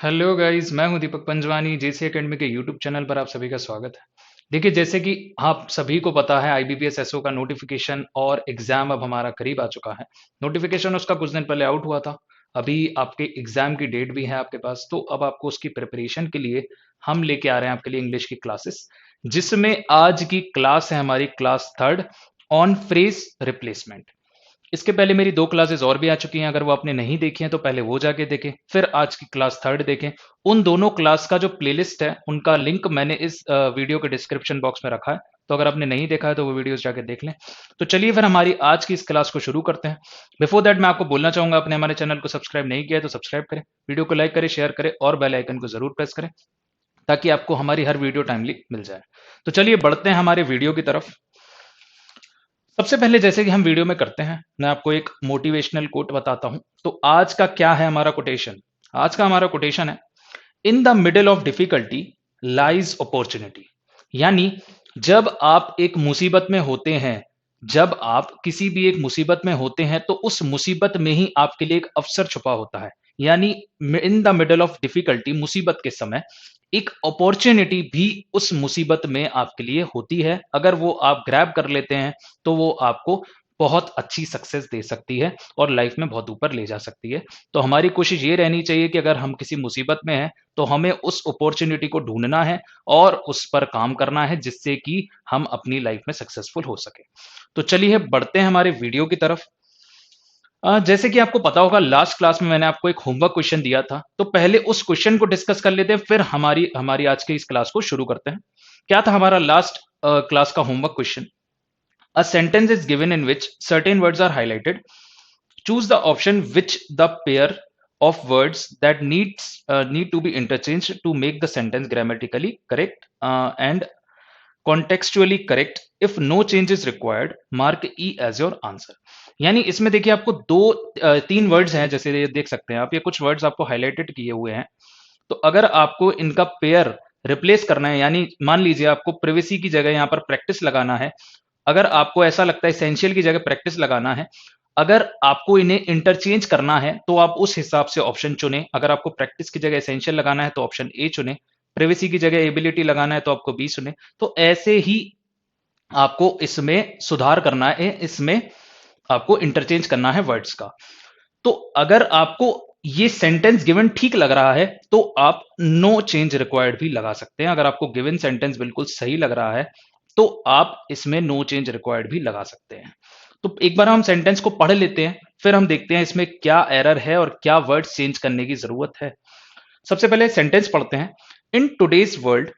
Hello guys, मैं हूं दीपक पंजवानी। जेसी academy के यूट्यूब चैनल पर आप सभी का स्वागत है। देखिए, जैसे कि आप सभी को पता है, आईबीपीएस एसओ का नोटिफिकेशन और एग्जाम अब हमारा करीब आ चुका है। नोटिफिकेशन उसका कुछ दिन पहले आउट हुआ था। अभी आपके एग्जाम की डेट भी है आपके पास, तो अब आपको उसकी प्रिपरेशन के लिए हम लेके आ रहे हैं आपके लिए इंग्लिश की क्लासेस, जिसमें आज की क्लास है हमारी class third on phrase replacement. इसके पहले मेरी दो क्लासेस और भी आ चुकी हैं। अगर वो आपने नहीं देखी हैं तो पहले वो जाके देखें, फिर आज की क्लास थर्ड देखें। उन दोनों क्लास का जो प्लेलिस्ट है उनका लिंक मैंने इस वीडियो के डिस्क्रिप्शन बॉक्स में रखा है, तो अगर आपने नहीं देखा है तो वो वीडियोस जाके देख लें। तो चलिए फिर हमारी आज की इस क्लास को शुरू करते हैं। बिफोर दैट मैं आपको बोलना चाहूंगा, आपने हमारे चैनल को सब्सक्राइब नहीं किया है तो सब्सक्राइब करें, वीडियो को लाइक करें, शेयर करें और बेल आइकन को जरूर प्रेस करें ताकि आपको हमारी हर वीडियो टाइमली मिल जाए। तो चलिए बढ़ते हैं हमारे वीडियो की तरफ। सबसे पहले जैसे कि हम वीडियो में करते हैं, मैं आपको एक मोटिवेशनल कोट बताता हूं। तो आज का क्या है हमारा कोटेशन? आज का हमारा कोटेशन है, in the middle of difficulty lies opportunity. यानी जब आप एक मुसीबत में होते हैं, जब आप किसी भी एक मुसीबत में होते हैं तो उस मुसीबत में ही आपके लिए एक अवसर छुपा होता है। यानी in the middle of difficulty, मुसीबत के समय एक अपॉर्चुनिटी भी उस मुसीबत में आपके लिए होती है। अगर वो आप ग्रैब कर लेते हैं तो वो आपको बहुत अच्छी सक्सेस दे सकती है और लाइफ में बहुत ऊपर ले जा सकती है। तो हमारी कोशिश ये रहनी चाहिए कि अगर हम किसी मुसीबत में हैं तो हमें उस अपॉर्चुनिटी को ढूंढना है और उस पर काम करना है, जिससे कि हम अपनी लाइफ में सक्सेसफुल हो सके। तो चलिए बढ़ते हैं हमारे वीडियो की तरफ। जैसे कि आपको पता होगा, लास्ट क्लास में मैंने आपको एक होमवर्क क्वेश्चन दिया था, तो पहले उस क्वेश्चन को डिस्कस कर लेते हैं, फिर हमारी हमारी आज की इस क्लास को शुरू करते हैं। क्या था हमारा लास्ट क्लास का homework question? A sentence is given in which certain words are highlighted. Choose the option which the pair of words that need to be interchanged to make the sentence grammatically correct and contextually correct. If no change is required, mark E as your answer. यानी इसमें देखिए, आपको तीन words हैं, जैसे ये देख सकते हैं आप, ये कुछ वर्ड्स आपको हाईलाइटेड किए हुए हैं। तो अगर आपको इनका पेयर रिप्लेस करना है, यानी मान लीजिए आपको प्रिवेसी की जगह यहाँ पर प्रैक्टिस लगाना है, अगर आपको ऐसा लगता है एसेंशियल की जगह प्रैक्टिस लगाना है, अगर आपको इन्हें इंटरचेंज करना है तो आप उस हिसाब से ऑप्शन चुने। अगर आपको प्रैक्टिस की जगह एसेंशियल लगाना है तो ऑप्शन ए चुने, प्रिवेसी की जगह एबिलिटी लगाना है तो आपको बी चुने। तो ऐसे ही आपको इसमें सुधार करना है, इसमें आपको इंटरचेंज करना है वर्ड्स का। तो अगर आपको ये सेंटेंस गिवन ठीक लग रहा है तो आप नो चेंज रिक्वायर्ड भी लगा सकते हैं। अगर आपको गिवन सेंटेंस बिल्कुल सही लग रहा है तो आप इसमें नो चेंज रिक्वायर्ड भी लगा सकते हैं। तो एक बार हम सेंटेंस को पढ़ लेते हैं, फिर हम देखते हैं इसमें क्या एरर है और क्या वर्ड चेंज करने की जरूरत है। सबसे पहले सेंटेंस पढ़ते हैं। इन today's world,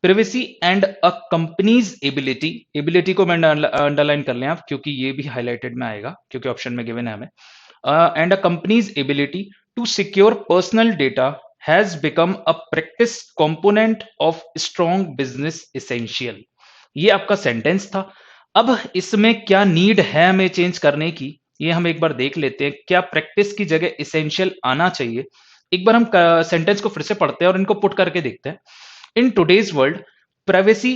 privacy and a company's ability, ability को मैं अंडरलाइन कर लें आप, क्योंकि ये भी हाईलाइटेड में आएगा, क्योंकि ऑप्शन में गिवन है हमें। And a company's ability to secure personal data has become a practice component of strong business essential. ये आपका सेंटेंस था। अब इसमें क्या नीड है हमें चेंज करने की, ये हम एक बार देख लेते हैं। क्या प्रैक्टिस की जगह एसेंशियल आना चाहिए? एक बार हम सेंटेंस को फिर से पढ़ते हैं और इनको पुट करके देखते हैं। इन today's world, privacy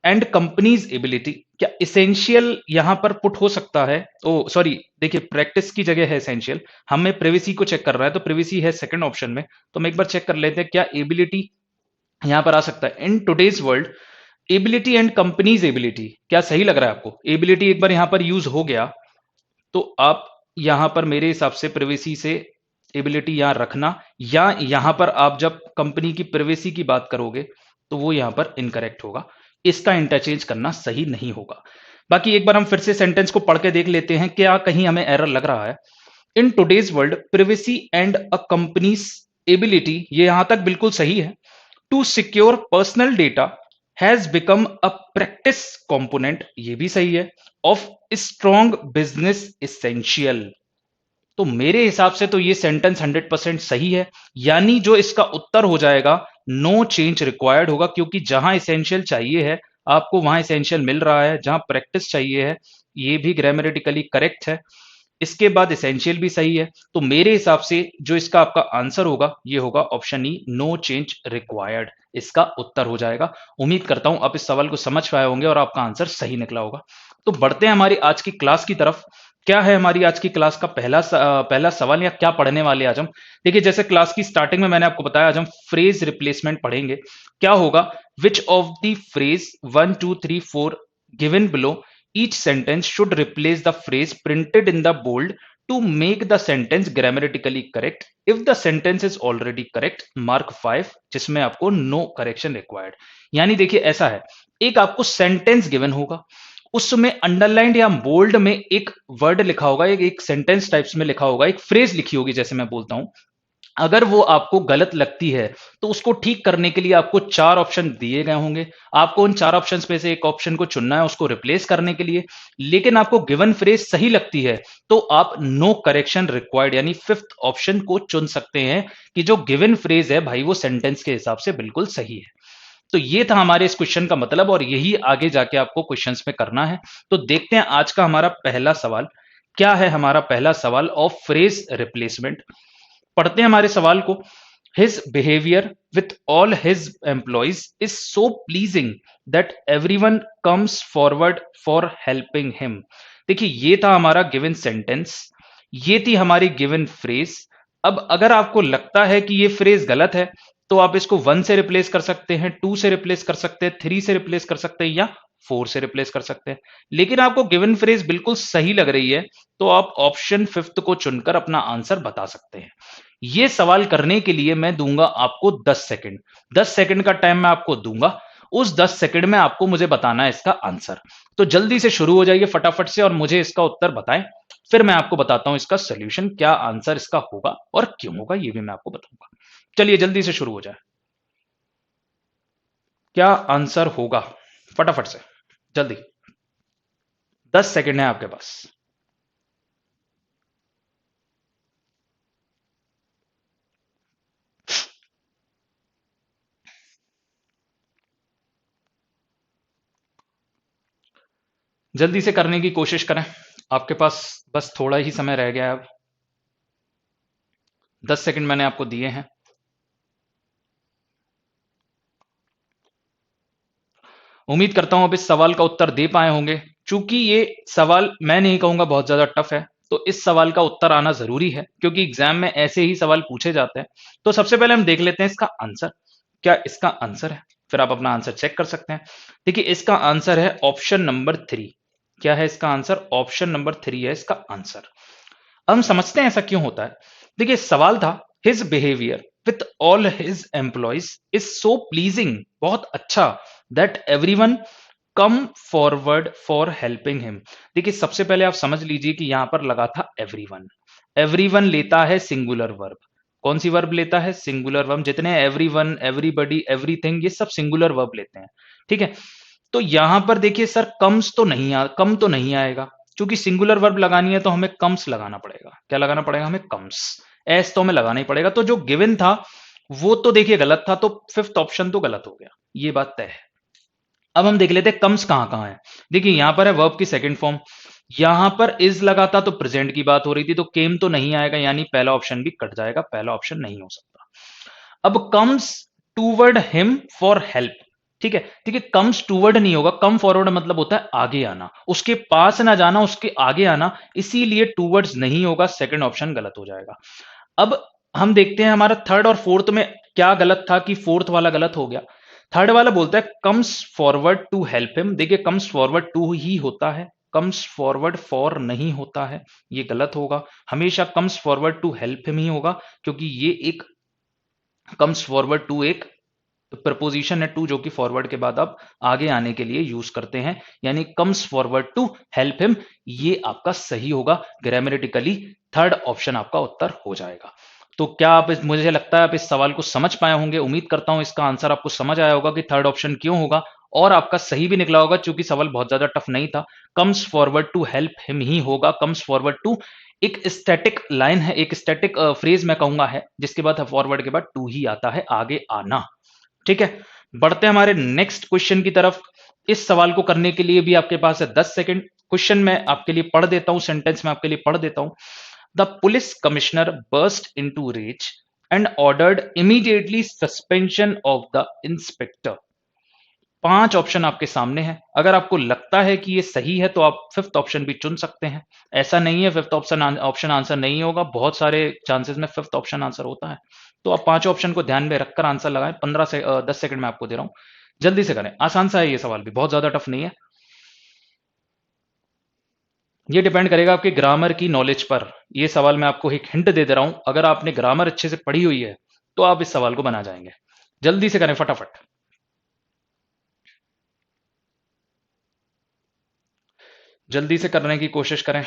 and companies ability, क्या एसेंशियल यहां पर पुट हो सकता है? ओ सॉरी, देखिए प्रैक्टिस की जगह है एसेंशियल, हमें प्रिवेसी को चेक कर रहा है, तो प्रिवेसी है सेकंड ऑप्शन में। तो हम एक बार चेक कर लेते हैं क्या एबिलिटी यहां पर आ सकता है। In today's world, ability and companies ability, क्या सही लग रहा है आपको? एबिलिटी एक बार यहां पर यूज हो गया, तो आप यहां पर मेरे हिसाब से प्रिवेसी से एबिलिटी यहां रखना, या यहां पर आप जब कंपनी की प्रिवेसी की बात करोगे तो वो यहां पर इनकरेक्ट होगा। इसका इंटरचेंज करना सही नहीं होगा। बाकी एक बार हम फिर से सेंटेंस को पढ़ के देख लेते हैं, क्या कहीं हमें एरर लग रहा है। In today's world, privacy and a company's ability, ये यहां तक बिल्कुल सही है। To secure personal data has become a practice component, ये भी सही है, ऑफ स्ट्रॉन्ग बिजनेस एसेंशियल। तो मेरे हिसाब से तो ये सेंटेंस 100% सही है, यानी जो इसका उत्तर हो जाएगा नो चेंज रिक्वायर्ड होगा, क्योंकि जहां एसेंशियल चाहिए है आपको वहां एसेंशियल मिल रहा है, जहां प्रैक्टिस चाहिए है ये भी ग्रामेटिकली करेक्ट है, इसके बाद एसेंशियल भी सही है। तो मेरे हिसाब से जो इसका आपका आंसर होगा ये होगा option E, no change required, इसका उत्तर हो जाएगा। उम्मीद करता हूं आप इस सवाल को समझ पाए होंगे और आपका आंसर सही निकला होगा। तो बढ़ते हैं हमारी आज की क्लास की तरफ। क्या है हमारी आज की क्लास का पहला सवाल, या क्या पढ़ने वाले आज हम? देखिए, जैसे क्लास की स्टार्टिंग में मैंने आपको बताया, आज हम फ्रेज रिप्लेसमेंट पढ़ेंगे। क्या होगा? Which of the phrase 1 2 3 4 given below each sentence should replace the phrase printed in the bold to make the sentence grammatically correct. If the sentence is already correct, mark 5, जिसमें आपको no correction required. यानी देखिए ऐसा है, एक आपको sentence given होगा, उसमें अंडरलाइंड या बोल्ड में एक वर्ड लिखा होगा, एक सेंटेंस टाइप्स में लिखा होगा, एक फ्रेज लिखी होगी, जैसे मैं बोलता हूं। अगर वो आपको गलत लगती है तो उसको ठीक करने के लिए आपको 4 ऑप्शन दिए गए होंगे। आपको उन 4 ऑप्शंस में से एक ऑप्शन को चुनना है उसको रिप्लेस करने के लिए। लेकिन आपको गिवन फ्रेज सही लगती है तो आप नो करेक्शन रिक्वायर्ड यानी 5th ऑप्शन को चुन सकते हैं कि जो गिवन फ्रेज है भाई वो सेंटेंस के हिसाब से बिल्कुल सही है। तो ये था हमारे इस क्वेश्चन का मतलब, और यही आगे जाके आपको क्वेश्चंस में करना है। तो देखते हैं आज का हमारा पहला सवाल क्या है। हमारा पहला सवाल ऑफ फ्रेज रिप्लेसमेंट, पढ़ते हैं हमारे सवाल को। His behaviour with all his employees is so pleasing that everyone comes forward for helping him. देखिए, ये था हमारा गिवन सेंटेंस, ये थी हमारी गिवन फ्रेज। अब अगर आपको लगता है कि ये फ्रेज गलत है तो आप इसको 1 से रिप्लेस कर सकते हैं, 2 से रिप्लेस कर सकते हैं, 3 से रिप्लेस कर सकते हैं, या 4 से रिप्लेस कर सकते हैं। लेकिन आपको गिवन फ्रेज बिल्कुल सही लग रही है तो आप ऑप्शन 5th को चुनकर अपना आंसर बता सकते हैं। ये सवाल करने के लिए मैं दूंगा आपको 10 सेकंड। 10 सेकंड का टाइम मैं आपको दूंगा। उस 10 सेकंड में आपको मुझे बताना है इसका आंसर। तो जल्दी से शुरू हो जाइए फटाफट से और मुझे इसका उत्तर बताएं। फिर मैं आपको बताता हूं इसका सोल्यूशन, क्या आंसर इसका होगा और क्यों होगा ये भी मैं आपको बताऊंगा। चलिए जल्दी से शुरू हो जाए। क्या आंसर होगा? फटाफट से, जल्दी। 10 सेकंड है आपके पास। जल्दी से करने की कोशिश करें, आपके पास बस थोड़ा ही समय रह गया है अब। 10 सेकंड मैंने आपको दिए हैं। उम्मीद करता हूं अब इस सवाल का उत्तर दे पाए होंगे। चूंकि ये सवाल मैं नहीं कहूंगा बहुत ज्यादा टफ है, तो इस सवाल का उत्तर आना जरूरी है क्योंकि एग्जाम में ऐसे ही सवाल पूछे जाते हैं। तो सबसे पहले हम देख लेते हैं इसका आंसर। क्या इसका आंसर है? फिर आप अपना आंसर चेक कर सकते हैं। देखिए, इसका आंसर है ऑप्शन नंबर 3। क्या है इसका आंसर? ऑप्शन नंबर 3 है इसका आंसर। अब हम समझते हैं ऐसा क्यों होता है। देखिए, सवाल था his behaviour with all his employees is so pleasing, बहुत अच्छा, that everyone come forward for helping him. देखिए, सबसे पहले आप समझ लीजिए कि यहां पर लगा था एवरीवन। एवरीवन लेता है सिंगुलर वर्ब। कौन सी वर्ब लेता है? Singular verb. जितने एवरीवन, एवरीबडी, एवरीथिंग, ये सब सिंगुलर वर्ब लेते हैं। ठीक है, तो यहां पर देखिए सर, कम तो नहीं आएगा, क्योंकि सिंगुलर वर्ब लगानी है तो हमें कम्स लगाना पड़ेगा। क्या लगाना पड़ेगा? हमें कम्स। एस तो हमें लगाना ही पड़ेगा। तो जो गिवन था वो तो देखिए गलत था, तो 5th ऑप्शन तो गलत हो गया, ये बात तय है। अब हम देख लेते हैं कम्स कहां कहां है। देखिए, यहां पर है वर्ब की सेकंड फॉर्म। यहां पर इज लगा था तो प्रेजेंट की बात हो रही थी, तो केम तो नहीं आएगा, यानी पहला ऑप्शन भी कट जाएगा, पहला ऑप्शन नहीं हो सकता। अब comes toward him for help. ठीक है, ठीक है, कम्स टूवर्ड नहीं होगा, कम फॉरवर्ड मतलब होता है आगे आना, उसके पास ना जाना, उसके आगे आना, इसीलिए टूवर्ड्स नहीं होगा, सेकंड ऑप्शन गलत हो जाएगा। अब हम देखते हैं हमारा थर्ड और फोर्थ में क्या गलत था कि फोर्थ वाला गलत हो गया। थर्ड वाला बोलता है comes forward to help him. देखिए, कम्स फॉरवर्ड टू ही होता है, कम्स फॉरवर्ड फॉर नहीं होता है, ये गलत होगा। हमेशा comes forward to help him ही होगा, क्योंकि ये एक कम्स फॉरवर्ड टू एक प्रपोजिशन है, टू, जो कि फॉरवर्ड के बाद आप आगे आने के लिए यूज करते हैं, यानी comes forward to help him, ये आपका सही होगा ग्रामेटिकली। थर्ड ऑप्शन आपका उत्तर हो जाएगा। तो क्या आप मुझे लगता है आप इस सवाल को समझ पाए होंगे। उम्मीद करता हूं इसका आंसर आपको समझ आया होगा कि थर्ड ऑप्शन क्यों होगा, और आपका सही भी निकला होगा, क्योंकि सवाल बहुत ज्यादा टफ नहीं था। Comes forward to help him ही होगा। कम्स फॉरवर्ड टू एक स्टैटिक लाइन है, एक स्टैटिक फ्रेज मैं कहूंगा है, जिसके बाद फॉरवर्ड के बाद टू ही आता है, आगे आना। ठीक है, बढ़ते हैं हमारे नेक्स्ट क्वेश्चन की तरफ। इस सवाल को करने के लिए भी आपके पास है 10 सेकंड। क्वेश्चन में आपके लिए पढ़ देता हूं, सेंटेंस में आपके लिए पढ़ देता हूं। The police commissioner burst into rage and ordered immediately suspension of the inspector. 5 option आपके सामने हैं। अगर आपको लगता है कि ये सही है तो आप फिफ्थ ऑप्शन भी चुन सकते हैं। ऐसा नहीं है फिफ्थ ऑप्शन आंसर नहीं होगा, बहुत सारे चांसेस में फिफ्थ ऑप्शन आंसर होता है। तो आप 5 ऑप्शन को ध्यान में रखकर आंसर लगाएं। 10 सेकंड में आपको दे रहा हूं, जल्दी से करें। आसान सा है ये सवाल भी, बहुत ज्यादा टफ नहीं है। ये डिपेंड करेगा आपके ग्रामर की नॉलेज पर। ये सवाल मैं आपको एक हिंट दे रहा हूं, अगर आपने ग्रामर अच्छे से पढ़ी हुई है तो आप इस सवाल को बना जाएंगे। जल्दी से करें फटाफट, जल्दी से करने की कोशिश करें।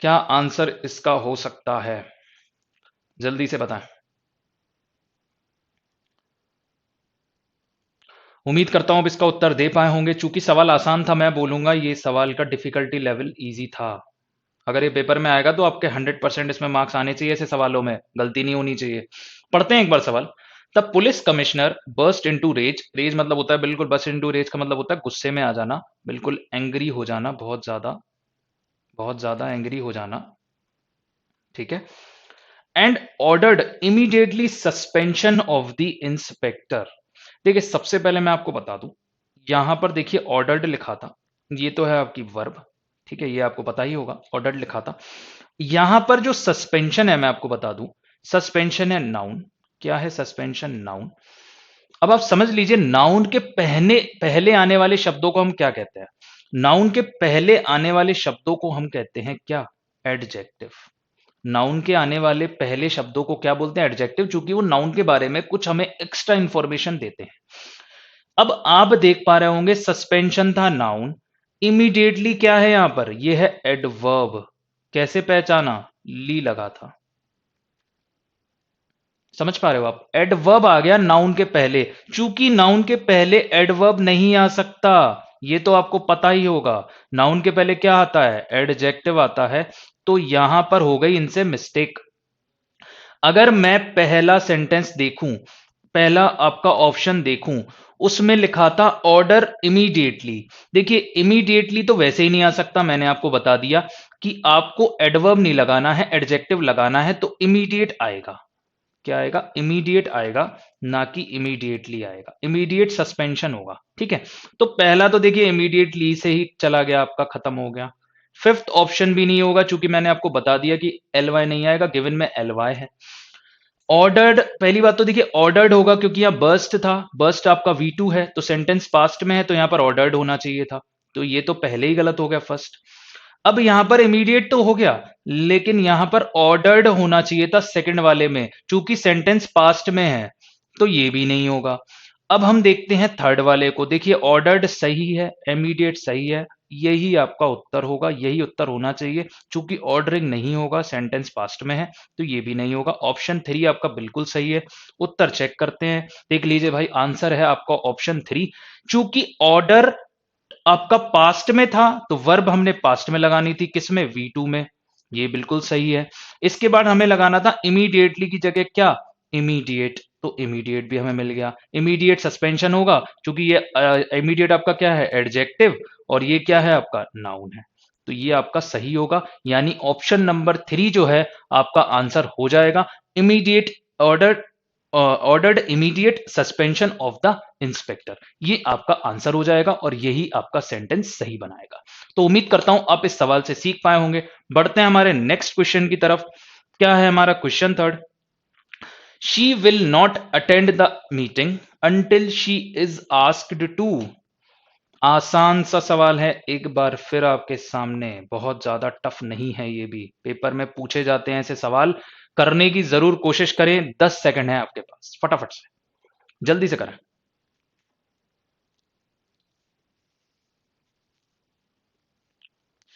क्या आंसर इसका हो सकता है? जल्दी से बताएं। उम्मीद करता हूं अब इसका उत्तर दे पाए होंगे। चूंकि सवाल आसान था, मैं बोलूंगा ये सवाल का डिफिकल्टी लेवल इजी था। अगर ये पेपर में आएगा तो आपके 100% इसमें मार्क्स आने चाहिए। ऐसे सवालों में गलती नहीं होनी चाहिए। पढ़ते हैं एक बार सवाल। The police commissioner burst into rage. Rage मतलब होता है बिल्कुल, बर्स्ट इनटू रेज का मतलब होता है गुस्से में आ जाना, बिल्कुल एंग्री हो जाना, बहुत ज्यादा एंग्री हो जाना। ठीक है। And ordered immediately suspension of the inspector. देखिए सबसे पहले मैं आपको बता दूं, यहां पर देखिए ऑर्डर्ड लिखा था, ये तो है आपकी वर्ब। ठीक है, ये आपको पता ही होगा, ऑर्डर्ड लिखा था। यहां पर जो सस्पेंशन है मैं आपको बता दूं, सस्पेंशन है नाउन। क्या है सस्पेंशन? नाउन। अब आप समझ लीजिए, नाउन के पहले पहले आने वाले शब्दों को हम क्या कहते हैं? नाउन के पहले आने वाले शब्दों को हम कहते हैं क्या? एडजेक्टिव। नाउन के आने वाले पहले शब्दों को क्या बोलते हैं? एडजेक्टिव, चूंकि वो नाउन के बारे में कुछ हमें एक्स्ट्रा इंफॉर्मेशन देते हैं। अब आप देख पा रहे होंगे सस्पेंशन था नाउन, इमीडिएटली क्या है यहां पर? ये है एडवर्ब। कैसे पहचाना? ली लगा था। समझ पा रहे हो आप? एडवर्ब आ गया नाउन के पहले। चूंकि नाउन के पहले एडवर्ब नहीं आ सकता, ये तो आपको पता ही होगा। नाउन के पहले क्या आता है? एडजेक्टिव आता है। तो यहां पर हो गई इनसे मिस्टेक। अगर मैं पहला सेंटेंस देखूं, पहला आपका ऑप्शन देखूं, उसमें लिखा था ऑर्डर इमीडिएटली। देखिए इमीडिएटली तो वैसे ही नहीं आ सकता, मैंने आपको बता दिया कि आपको एडवर्ब नहीं लगाना है, एडजेक्टिव लगाना है, तो इमीडिएट आएगा। क्या आएगा? इमीडिएट आएगा, ना कि इमीडिएटली आएगा। इमीडिएट सस्पेंशन होगा। ठीक है, तो पहला तो देखिए इमीडिएटली से ही चला गया, आपका खत्म हो गया। फिफ्थ ऑप्शन भी नहीं होगा, चूंकि मैंने आपको बता दिया कि एल वाई नहीं आएगा, गिवन में एल वाई है। ऑर्डर्ड, पहली बात तो देखिए ऑर्डर्ड होगा क्योंकि यहां बर्स्ट था, बर्स्ट आपका V2 है, तो सेंटेंस पास्ट में है, तो यहां पर ऑर्डर्ड होना चाहिए था। तो ये तो पहले ही गलत हो गया फर्स्ट। अब यहां पर इमीडिएट तो हो गया, लेकिन यहां पर ऑर्डर्ड होना चाहिए था सेकंड वाले में, चूंकि सेंटेंस पास्ट में है, तो ये भी नहीं होगा। अब हम देखते हैं थर्ड वाले को। देखिए ऑर्डर्ड सही है, इमीडिएट सही है, यही आपका उत्तर होगा, यही उत्तर होना चाहिए। चूंकि ऑर्डरिंग नहीं होगा, सेंटेंस पास्ट में है, तो ये भी नहीं होगा। ऑप्शन 3 आपका बिल्कुल सही है। उत्तर चेक करते हैं, देख लीजिए भाई, आंसर है आपका ऑप्शन 3। चूंकि ऑर्डर आपका पास्ट में था, तो वर्ब हमने पास्ट में लगानी थी, किसमें? V2 में। ये बिल्कुल सही है। इसके बाद हमें लगाना था इमीडिएटली की जगह क्या? इमीडिएट। तो इमीडिएट भी हमें मिल गया। इमीडिएट सस्पेंशन होगा, क्योंकि ये इमीडिएट आपका क्या है? एडजेक्टिव, और ये क्या है? आपका नाउन है। तो ये आपका सही होगा, यानी ऑप्शन नंबर 3 जो है आपका आंसर हो जाएगा। Immediate order, ordered immediate suspension of the inspector, ये आपका आंसर हो जाएगा और यही आपका सेंटेंस सही बनाएगा। तो उम्मीद करता हूं आप इस सवाल से सीख पाए होंगे। बढ़ते हैं हमारे नेक्स्ट क्वेश्चन की तरफ। क्या है हमारा question third? She will not attend the meeting until she is asked to. आसान सा सवाल है, एक बार फिर आपके सामने, बहुत ज्यादा टफ नहीं है, ये भी पेपर में पूछे जाते हैं ऐसे सवाल। करने की जरूर कोशिश करें। 10 सेकंड है आपके पास, फटाफट से जल्दी से करें।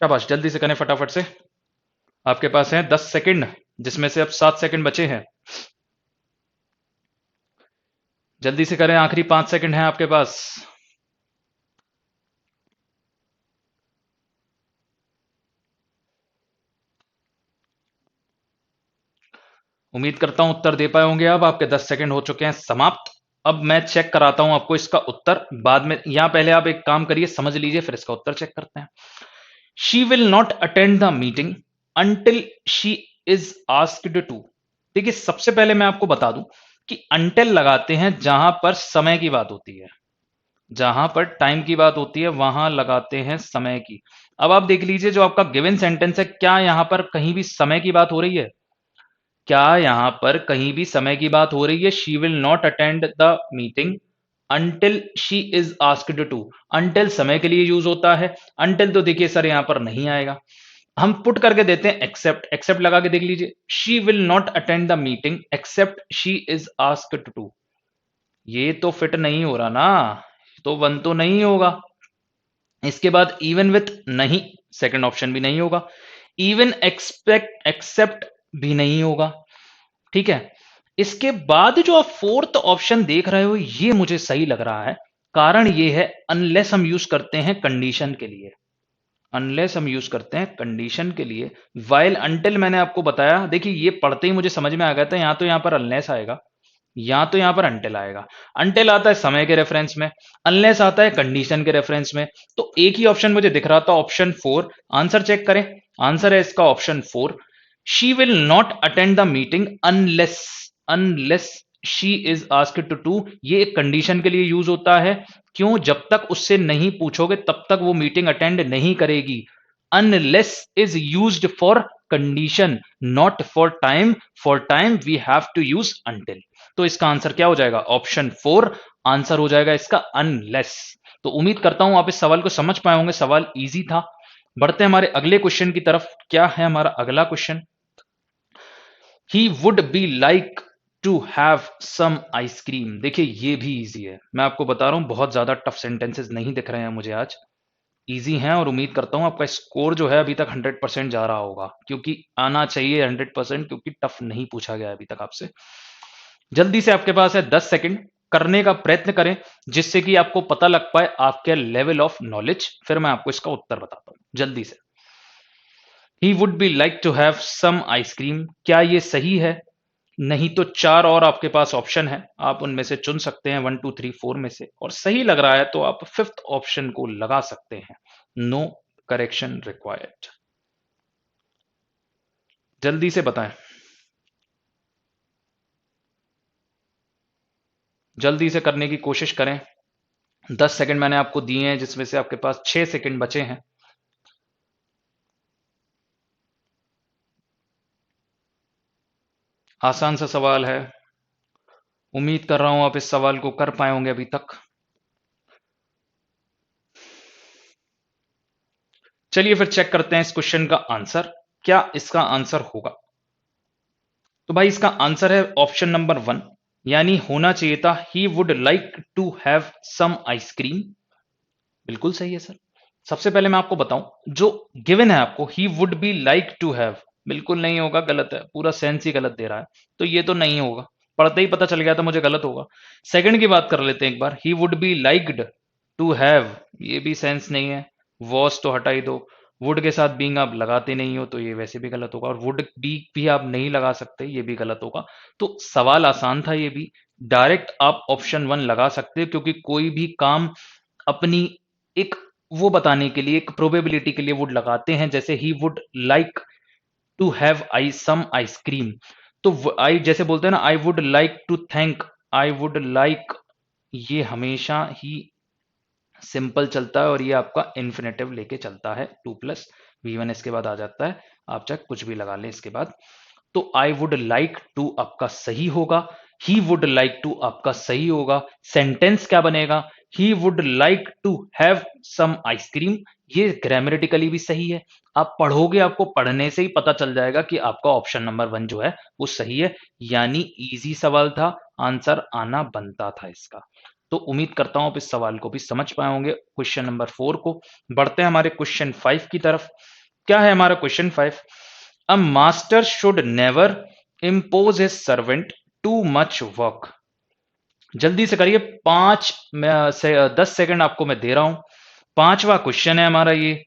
शाबाश, जल्दी से करें फटाफट से। आपके पास है 10 सेकंड, जिसमें से अब 7 सेकंड बचे हैं। जल्दी से करें, आखिरी 5 सेकंड है आपके पास। उम्मीद करता हूं उत्तर दे पाए होंगे। अब आपके 10 सेकंड हो चुके हैं समाप्त। अब मैं चेक कराता हूं आपको इसका उत्तर बाद में। यहां पहले आप एक काम करिए, समझ लीजिए, फिर इसका उत्तर चेक करते हैं। She will not attend the meeting until she is asked to. देखिए सबसे पहले मैं आपको बता दूं कि अंटिल लगाते हैं जहां पर समय की बात होती है, जहां पर टाइम की बात होती है वहां लगाते हैं समय की। अब आप देख लीजिए जो आपका गिवन सेंटेंस है, क्या यहां पर कहीं भी समय की बात हो रही है? क्या यहां पर कहीं भी समय की बात हो रही है? She will not attend the meeting until she is asked to. Until समय के लिए यूज होता है, अंटिल तो देखिए सर यहां पर नहीं आएगा। हम पुट करके देते हैं एक्सेप्ट, एक्सेप्ट लगा के देख लीजिए, she will not attend the meeting except she is asked to. ये तो फिट नहीं हो रहा ना, तो वन तो नहीं होगा। इसके बाद इवन विथ नहीं, सेकंड ऑप्शन भी नहीं होगा। इवन एक्सपेक्ट एक्सेप्ट भी नहीं होगा। ठीक है, इसके बाद जो आप फोर्थ ऑप्शन देख रहे हो ये मुझे सही लग रहा है। कारण ये है अनलेस हम यूज करते हैं कंडीशन के लिए, अनलेस हम यूज करते हैं कंडीशन के लिए। वाइल अंटिल मैंने आपको बताया, देखिए ये पढ़ते ही मुझे समझ में आ गया था, या तो यहां पर अनलेस आएगा या तो यहां पर अंटिल आएगा। अंटिल आता है समय के रेफरेंस में, अनलेस आता है कंडीशन के रेफरेंस में। तो एक ही ऑप्शन मुझे दिख रहा था, ऑप्शन 4। आंसर चेक करें, आंसर है इसका option 4। She will not attend the meeting unless, unless she is asked to. ये एक कंडीशन के लिए यूज होता है। क्यों? जब तक उससे नहीं पूछोगे तब तक वो मीटिंग अटेंड नहीं करेगी। Unless is used for condition, not for time. For time we have to use until. तो इसका आंसर क्या हो जाएगा? ऑप्शन 4 आंसर हो जाएगा इसका, अनलेस। तो उम्मीद करता हूं आप इस सवाल को समझ पाए होंगे, सवाल इजी था। बढ़ते हैं हमारे अगले क्वेश्चन की तरफ। क्या है हमारा अगला question? He would be like to have some ice cream. देखिए ये भी इजी है, मैं आपको बता रहा हूं बहुत ज्यादा टफ सेंटेंसेस नहीं दिख रहे हैं मुझे आज, इजी हैं। और उम्मीद करता हूं आपका स्कोर जो है अभी तक 100% जा रहा होगा, क्योंकि आना चाहिए 100%, क्योंकि टफ नहीं पूछा गया अभी तक आपसे। जल्दी से आपके पास है 10 सेकंड, करने का प्रयत्न करें जिससे कि आपको पता लग पाए आपके लेवल ऑफ नॉलेज, फिर मैं आपको इसका उत्तर बताता हूं जल्दी से। He would be like to have some ice cream, क्या ये सही है? नहीं तो 4 और आपके पास ऑप्शन है, आप उनमें से चुन सकते हैं 1 2 3 4 में से, और सही लग रहा है तो आप फिफ्थ ऑप्शन को लगा सकते हैं, नो करेक्शन रिक्वायर्ड। जल्दी से बताएं, जल्दी से करने की कोशिश करें। 10 सेकंड मैंने आपको दिए हैं जिसमें से आपके पास 6 सेकंड बचे हैं। आसान सा सवाल है, उम्मीद कर रहा हूं आप इस सवाल को कर पाए होंगे अभी तक। चलिए फिर चेक करते हैं इस क्वेश्चन का आंसर, क्या इसका आंसर होगा। तो भाई इसका आंसर है ऑप्शन नंबर 1, यानी होना चाहिए था he would like to have some ice cream. बिल्कुल सही है सर। सबसे पहले मैं आपको बताऊं, जो गिवन है आपको he would be like to have, बिल्कुल नहीं होगा, गलत है, पूरा सेंस ही गलत दे रहा है, तो ये तो नहीं होगा, पढ़ते ही पता चल गया था मुझे गलत होगा। सेकंड की बात कर लेते हैं एक बार, he would be liked to have, ये भी सेंस नहीं है, वॉज तो हटा ही दो, वुड के साथ बीइंग आप लगाते नहीं हो तो ये वैसे भी गलत होगा, और वुड बी भी आप नहीं लगा सकते, ये भी गलत होगा। तो सवाल आसान था ये भी, डायरेक्ट आप ऑप्शन 1 लगा सकते हो, क्योंकि कोई भी काम अपनी एक वो बताने के लिए, एक प्रोबेबिलिटी के लिए वुड लगाते हैं, जैसे he would like to have I some ice cream. तो आई जैसे बोलते हैं ना, I would like to thank, I would like, ये हमेशा ही सिंपल चलता है, और ये आपका इन्फिनेटिव लेके चलता है, 2 प्लस V1 इसके बाद आ जाता है, आप चाहे कुछ भी लगा लें इसके बाद। तो आई वुड लाइक टू आपका सही होगा, ही वुड लाइक टू आपका सही होगा। सेंटेंस क्या बनेगा? He would like to have some ice cream, ये ग्रामेटिकली भी सही है। आप पढ़ोगे, आपको पढ़ने से ही पता चल जाएगा कि आपका ऑप्शन नंबर 1 जो है वो सही है, यानी इजी सवाल था, आंसर आना बनता था इसका। तो उम्मीद करता हूं आप इस सवाल को भी समझ पाए होंगे, क्वेश्चन नंबर 4 को। बढ़ते हैं हमारे क्वेश्चन 5 की तरफ। क्या है हमारा question 5? A master should never impose his servant to much work. जल्दी से करिए, 10 सेकंड आपको मैं दे रहा हूं। पांचवा क्वेश्चन है हमारा ये।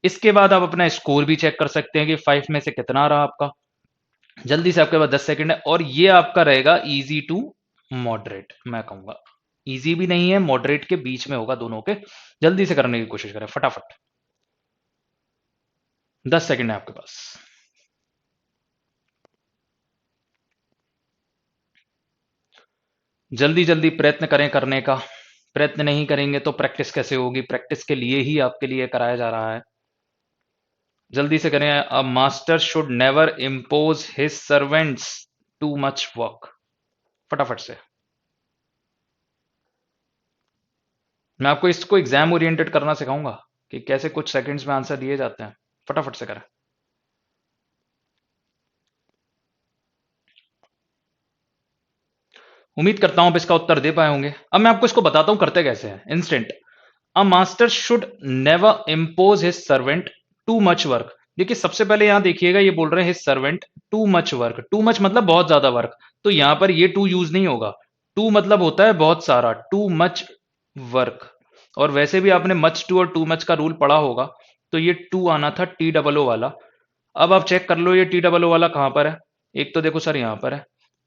इसके बाद आप अपना स्कोर भी चेक कर सकते हैं कि 5 में से कितना रहा आपका। जल्दी से, आपके पास 10 सेकंड है, और ये आपका रहेगा इजी टू मॉडरेट, मैं कहूंगा इजी भी नहीं है, मॉडरेट के बीच में होगा दोनों के। जल्दी से करने की कोशिश करें फटाफट। 10 सेकंड है आपके पास। जल्दी जल्दी प्रयत्न करें करने का। प्रयत्न नहीं करेंगे तो प्रैक्टिस कैसे होगी? प्रैक्टिस के लिए ही आपके लिए कराया जा रहा है। जल्दी से करें। अ master should never impose his servants to much work. फटाफट से। मैं आपको इसको एग्जाम ओरिएंटेड करना सिखाऊंगा कि कैसे कुछ सेकंड्स में आंसर दिए जाते हैं। फटाफट से करें। उम्मीद करता हूं आप इसका उत्तर दे पाए होंगे। अब मैं आपको इसको बताता हूं करते कैसे हैं। Instant. A master should never impose his servant to much work. देखिए सबसे पहले यहां देखिएगा, ये बोल रहे हैं his servant to much work. Too much मतलब बहुत ज्यादा वर्क, तो यहां पर ये टू यूज नहीं होगा। टू मतलब होता है बहुत सारा, टू मच वर्क। और वैसे भी आपने मच टू और टू मच का रूल पढ़ा होगा, तो ये टू आना था टी डबल ओ वाला। अब आप चेक कर लो ये टी डबल ओ वाला कहां पर है। एक तो देखो सर यहां पर है,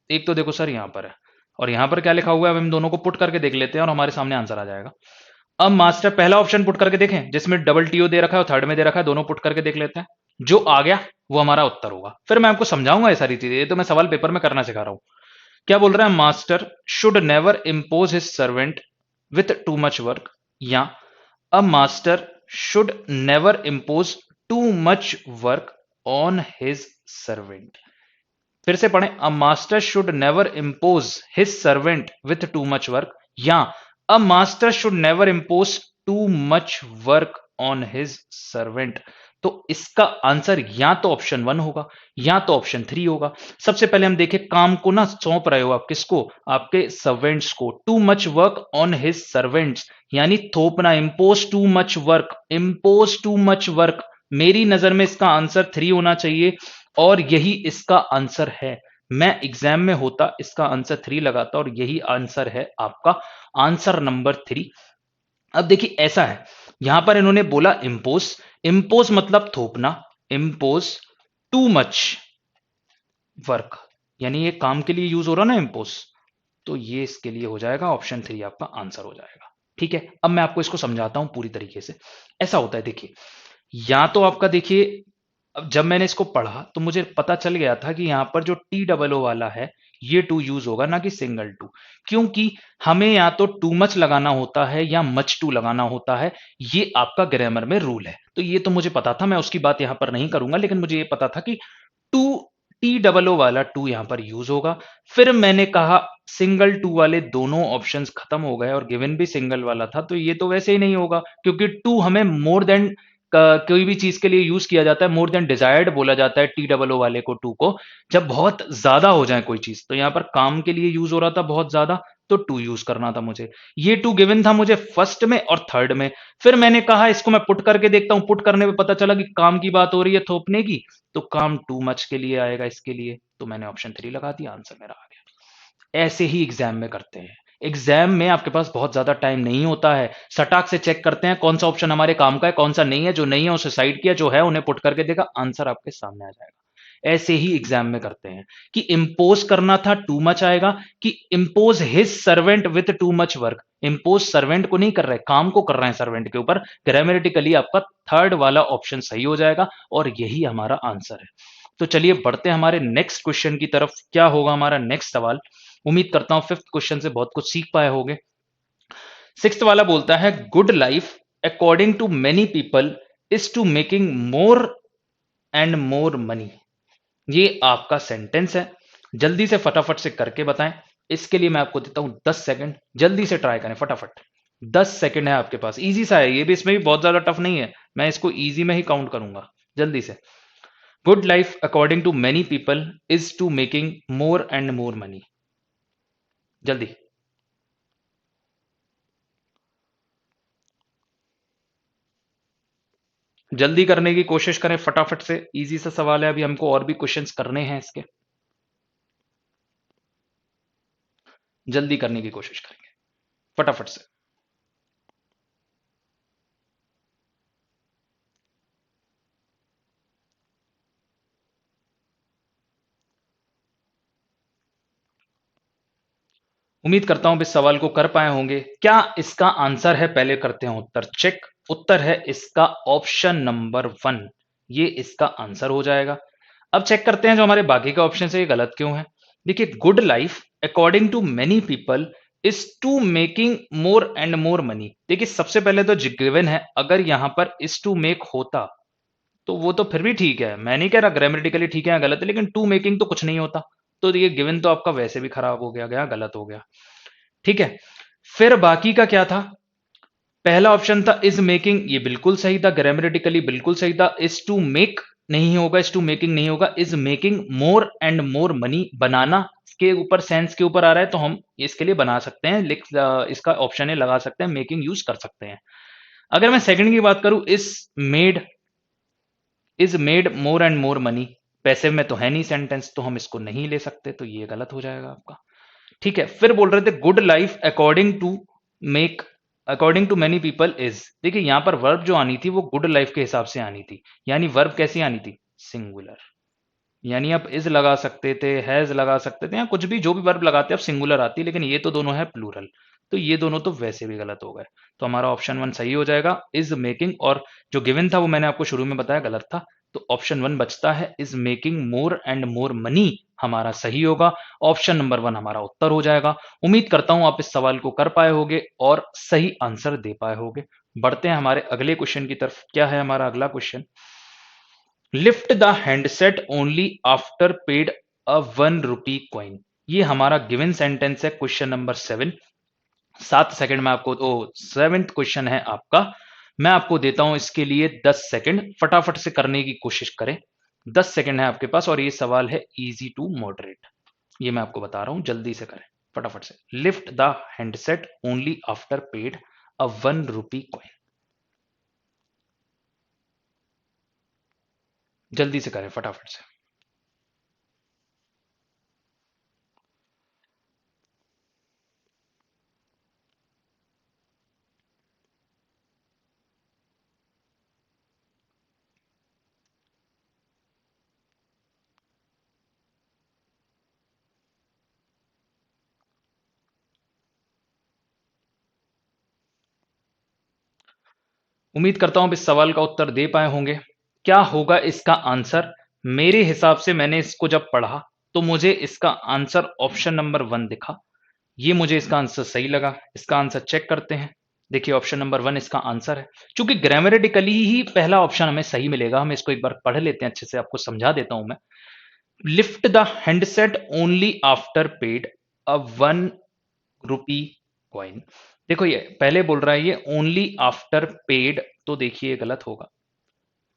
एक तो देखो सर यहां पर है, और यहां पर क्या लिखा हुआ है अब हम दोनों को पुट करके देख लेते हैं और हमारे सामने आंसर आ जाएगा। अब मास्टर पहला ऑप्शन पुट करके देखें जिसमें डबल टीओ दे रखा है और थर्ड में दे रखा है, दोनों पुट करके देख लेते हैं। जो आ गया वो हमारा उत्तर होगा। फिर मैं आपको समझाऊंगा ये सारी चीजें, ये तो मैं सवाल पेपर में करना सिखा रहा हूं। क्या बोल रहा है? Master should never impose his servant with too much work, या a master should never impose too much work on his servant. फिर से पढ़ें। A master should never impose his servant with too much work, या a master should never impose too much work on his servant. तो इसका answer या तो option 1 होगा या तो ऑप्शन 3 होगा। सबसे पहले हम देखें, काम को ना सौंप रहे हो आप किसको? आपके सर्वेंट्स को। Too much work on his servants यानी थोपना, impose too much work, impose too much work. मेरी नजर में इसका आंसर 3 होना चाहिए और यही इसका आंसर है। मैं एग्जाम में होता इसका आंसर 3 लगाता और यही आंसर है आपका आंसर नंबर 3। अब देखिए ऐसा है, यहां पर इन्होंने बोला इम्पोज। इम्पोज मतलब थोपना, इम्पोज टू मच वर्क, यानी ये काम के लिए यूज हो रहा ना इम्पोज, तो ये इसके लिए हो जाएगा ऑप्शन 3 आपका आंसर हो जाएगा। ठीक है, अब मैं आपको इसको समझाता हूं पूरी तरीके से। ऐसा होता है देखिए, या तो आपका देखिए, अब जब मैंने इसको पढ़ा तो मुझे पता चल गया था कि यहां पर जो टी डबल ओ वाला है ये टू यूज होगा ना कि सिंगल टू, क्योंकि हमें या तो टू मच लगाना होता है या मच टू लगाना होता है। ये आपका ग्रामर में रूल है, तो ये तो मुझे पता था, मैं उसकी बात यहां पर नहीं करूंगा, लेकिन मुझे ये पता था कि टू टी डबल ओ वाला टू यहां पर यूज होगा। फिर मैंने कहा सिंगल टू वाले दोनों ऑप्शंस खत्म हो गए और गिवन भी सिंगल वाला था, तो ये तो वैसे ही नहीं होगा, क्योंकि टू हमें मोर देन कोई भी चीज के लिए यूज किया जाता है, मोर देन डिजायर्ड बोला जाता है टी डबल ओ वाले को, टू को, जब बहुत ज्यादा हो जाए कोई चीज। तो यहां पर काम के लिए यूज हो रहा था बहुत ज्यादा, तो टू यूज करना था मुझे। ये टू गिवन था मुझे फर्स्ट में और थर्ड में। फिर मैंने कहा इसको मैं पुट करके देखता हूं, पुट करने में पता चला कि काम की बात हो रही है थोपने की, तो काम टू मच के लिए आएगा इसके लिए, तो मैंने ऑप्शन 3 लगा दिया, आंसर मेरा आ गया। ऐसे ही एग्जाम में करते हैं। एग्जाम में आपके पास बहुत ज्यादा टाइम नहीं होता है, सटाक से चेक करते हैं कौन सा ऑप्शन हमारे काम का है, कौन सा नहीं है। जो नहीं है उसे साइड किया, जो है उन्हें पुट करके देखा, आंसर आपके सामने आ जाएगा। ऐसे ही एग्जाम में करते हैं कि इंपोज करना था टू मच आएगा, कि impose his servant with too much work. Impose servant को नहीं कर रहे, काम को कर रहे हैं सर्वेंट के ऊपर। ग्रामेटिकली आपका थर्ड वाला ऑप्शन सही हो जाएगा और यही हमारा आंसर है। तो चलिए बढ़ते हैं हमारे नेक्स्ट क्वेश्चन की तरफ। क्या होगा हमारा नेक्स्ट सवाल? उम्मीद करता हूं फिफ्थ क्वेश्चन से बहुत कुछ सीख पाए होंगे। सिक्स्थ वाला बोलता है, good life according to many people is to making more and more money. ये आपका सेंटेंस है, जल्दी से फटाफट से करके बताएं। इसके लिए मैं आपको देता हूं 10 सेकंड, जल्दी से ट्राई करें फटाफट। 10 सेकंड है आपके पास, इजी सा है ये भी, इसमें भी बहुत ज्यादा टफ नहीं है, मैं इसको इजी में ही काउंट करूंगा। जल्दी से। Good life according to many people is to making more and more money. जल्दी। जल्दी करने की कोशिश करें फटाफट से, इजी सा सवाल है, अभी हमको और भी क्वेश्चंस करने हैं इसके। जल्दी करने की कोशिश करेंगे फटाफट से। उम्मीद करता हूं इस सवाल को कर पाए होंगे। क्या इसका आंसर है? पहले करते हैं उत्तर चेक। उत्तर है इसका ऑप्शन नंबर 1, ये इसका आंसर हो जाएगा। अब चेक करते हैं जो हमारे बाकी के ऑप्शन है ये गलत क्यों है। देखिए, good life according to many people is to making more and more money. देखिए, सबसे पहले तो गिवन है, अगर यहां पर इज टू मेक होता तो वो तो फिर भी ठीक है, मैं नहीं कह रहा ग्रामेटिकली ठीक है या गलत है, लेकिन टू मेकिंग तो कुछ नहीं होता, तो ये गिवन तो आपका वैसे भी खराब हो गया, गलत हो गया। ठीक है, फिर बाकी का क्या था। पहला ऑप्शन था इज मेकिंग, ये बिल्कुल सही था, ग्रामेटिकली बिल्कुल सही था। इज टू मेक नहीं होगा, इज टू मेकिंग नहीं होगा, is making more and more money, बनाना के ऊपर सेंस के ऊपर आ रहा है तो हम इसके लिए बना सकते हैं, इसका ऑप्शन है लगा सकते हैं, मेकिंग यूज कर सकते हैं। अगर मैं सेकंड की बात करूं, is made more and more money, passive में तो है नहीं सेंटेंस, तो हम इसको नहीं ले सकते, तो ये गलत हो जाएगा आपका। ठीक है, फिर बोल रहे थे good life make according to many people is. देखिए, यहां पर वर्ब जो आनी थी वो गुड लाइफ के हिसाब से आनी थी, यानी वर्ब कैसी आनी थी, सिंगुलर। यानी आप इज लगा सकते थे, हैज लगा सकते थे, या कुछ भी जो भी वर्ब लगाते आप सिंगुलर आती, लेकिन ये तो दोनों है प्लूरल, तो ये दोनों तो वैसे भी गलत हो गए। तो हमारा ऑप्शन वन सही हो जाएगा, इज मेकिंग, और जो गिवन था वो मैंने आपको शुरू में बताया गलत था, तो ऑप्शन वन बचता है, is making more and more money हमारा सही होगा। ऑप्शन नंबर वन हमारा उत्तर हो जाएगा। उम्मीद करता हूं आप इस सवाल को कर पाए होगे और सही आंसर दे पाए होगे। बढ़ते हैं हमारे अगले क्वेश्चन की तरफ। क्या है हमारा अगला question, lift the handset only after paid a 1 rupee coin. ये हमारा गिवन सेंटेंस है, क्वेश्चन नंबर 7। 7 सेकंड में आपको, ओ 7th क्वेश्चन है आपका, मैं आपको देता हूं इसके लिए 10 सेकंड, फटाफट से करने की कोशिश करें। 10 सेकंड है आपके पास और ये सवाल है इजी टू मॉडरेट, ये मैं आपको बता रहा हूं, जल्दी से करें फटाफट से। Lift the handset only after paid a 1 rupee coin, जल्दी से करें फटाफट से। उम्मीद करता हूं आप इस सवाल का उत्तर दे पाए होंगे। क्या होगा इसका आंसर। मेरे हिसाब से मैंने इसको जब पढ़ा तो मुझे इसका आंसर ऑप्शन नंबर 1 दिखा, ये मुझे इसका आंसर सही लगा। इसका आंसर चेक करते हैं। देखिए, ऑप्शन नंबर 1 इसका आंसर है। चूंकि ग्रामेटिकली ही पहला ऑप्शन हमें सही मिलेगा, हम इसको एक बार पढ़ लेते हैं, अच्छे से आपको समझा देता हूं मैं। Lift the handset only after paid a 1 rupee coin. देखो, ये पहले बोल रहा है ये ओनली आफ्टर पेड, तो देखिए ये गलत होगा,